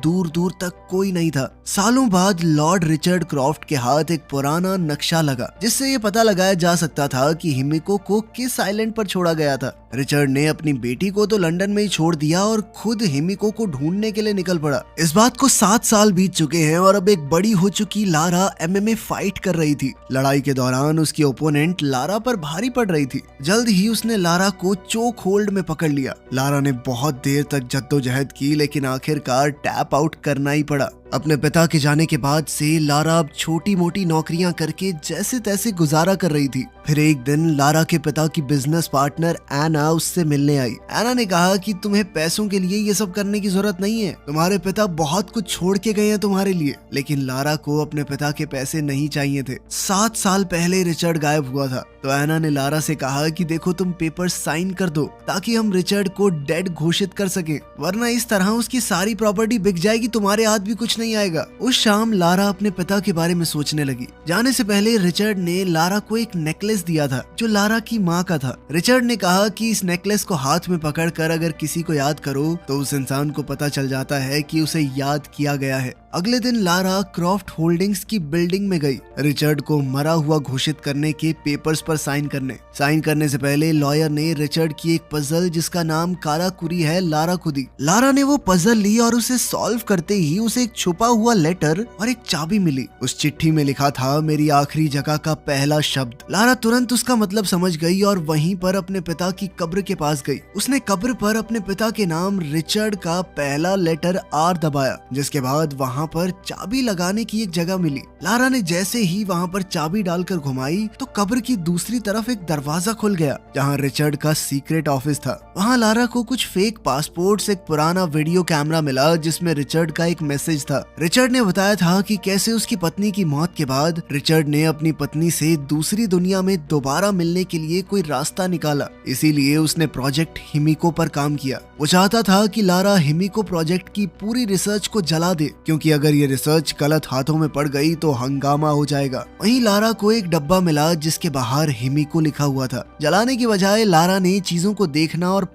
दूर दूर तक कोई नहीं था। सालों बाद लॉर्ड रिचर्ड क्रॉफ्ट के हाथ एक पुराना नक्शा लगा, जिससे ये पता लगाया जा सकता था कि हिमिको को किस आइलैंड पर छोड़ा गया था। रिचर्ड ने अपनी बेटी को तो लंदन में ही छोड़ दिया और खुद हिमिको को ढूंढने के लिए निकल पड़ा। इस बात को 7 साल बीत चुके हैं और अब एक बड़ी हो चुकी लारा MMA फाइट कर रही थी। लड़ाई के दौरान उसकी ओपोनेंट लारा पर भारी पड़ रही थी। जल्द ही उसने लारा को चोक होल्ड में पकड़ लिया। लारा ने बहुत देर तक जद्दोजहद की, लेकिन आखिरकार टैप आउट करना ही पड़ा। अपने पिता के जाने के बाद से लारा अब छोटी मोटी नौकरियां करके जैसे तैसे गुजारा कर रही थी। फिर एक दिन लारा के पिता की बिजनेस पार्टनर एना उससे मिलने आई। एना ने कहा कि तुम्हें पैसों के लिए ये सब करने की जरूरत नहीं है, तुम्हारे पिता बहुत कुछ छोड़ के गए हैं तुम्हारे लिए। लेकिन लारा को अपने पिता के पैसे नहीं चाहिए थे। 7 साल पहले रिचर्ड गायब हुआ था, तो एना ने लारा से कहा कि देखो तुम पेपर साइन कर दो ताकि हम रिचर्ड को डेड घोषित कर सकें, वरना इस तरह उसकी सारी प्रॉपर्टी बिक जाएगी, तुम्हारे हाथ भी कुछ नहीं आएगा। उस शाम लारा अपने पिता के बारे में सोचने लगी। जाने से पहले रिचर्ड ने लारा को एक नेकलेस दिया था जो लारा की माँ का था। रिचर्ड ने कहा कि इस नेकलेस को हाथ में पकड़कर अगर किसी को याद करो तो उस इंसान को पता चल जाता है कि उसे याद किया गया है। अगले दिन लारा क्रॉफ्ट होल्डिंग्स की बिल्डिंग में गई, रिचर्ड को मरा हुआ घोषित करने के पेपर्स पर साइन करने से पहले लॉयर ने रिचर्ड की एक पजल जिसका नाम काराकुरी है लारा को दी। लारा ने वो पजल ली और उसे सॉल्व करते ही उसे एक छुपा हुआ लेटर और एक चाबी मिली। उस चिट्ठी में लिखा था मेरी आखिरी जगह का पहला शब्द। लारा तुरंत उसका मतलब समझ गई और वहीं पर अपने पिता की कब्र के पास गई। उसने कब्र पर अपने पिता के नाम रिचर्ड का पहला लेटर R दबाया, जिसके बाद वहाँ पर चाबी लगाने की एक जगह मिली। लारा ने जैसे ही वहाँ पर चाबी डालकर घुमाई तो कब्र की दूसरी तरफ एक दरवाजा खुल गया जहाँ रिचर्ड का सीक्रेट ऑफिस था। वहाँ लारा को कुछ फेक पासपोर्ट्स, एक पुराना वीडियो कैमरा मिला जिसमें रिचर्ड का एक मैसेज था। रिचर्ड ने बताया था कि कैसे उसकी पत्नी की मौत के बाद रिचर्ड ने अपनी पत्नी से दूसरी दुनिया में दोबारा मिलने के लिए कोई रास्ता निकाला, इसीलिए उसने प्रोजेक्ट हिमिको पर काम किया। वो चाहता था कि लारा हिमिको प्रोजेक्ट की पूरी रिसर्च को जला दे, क्योंकि अगर ये रिसर्च गलत हाथों में पड़ गई तो हंगामा हो जाएगा। वहीं लारा को एक डब्बा मिला जिसके बाहर हिमिको लिखा हुआ था। जलाने की बजाय लारा ने चीजों को देखना और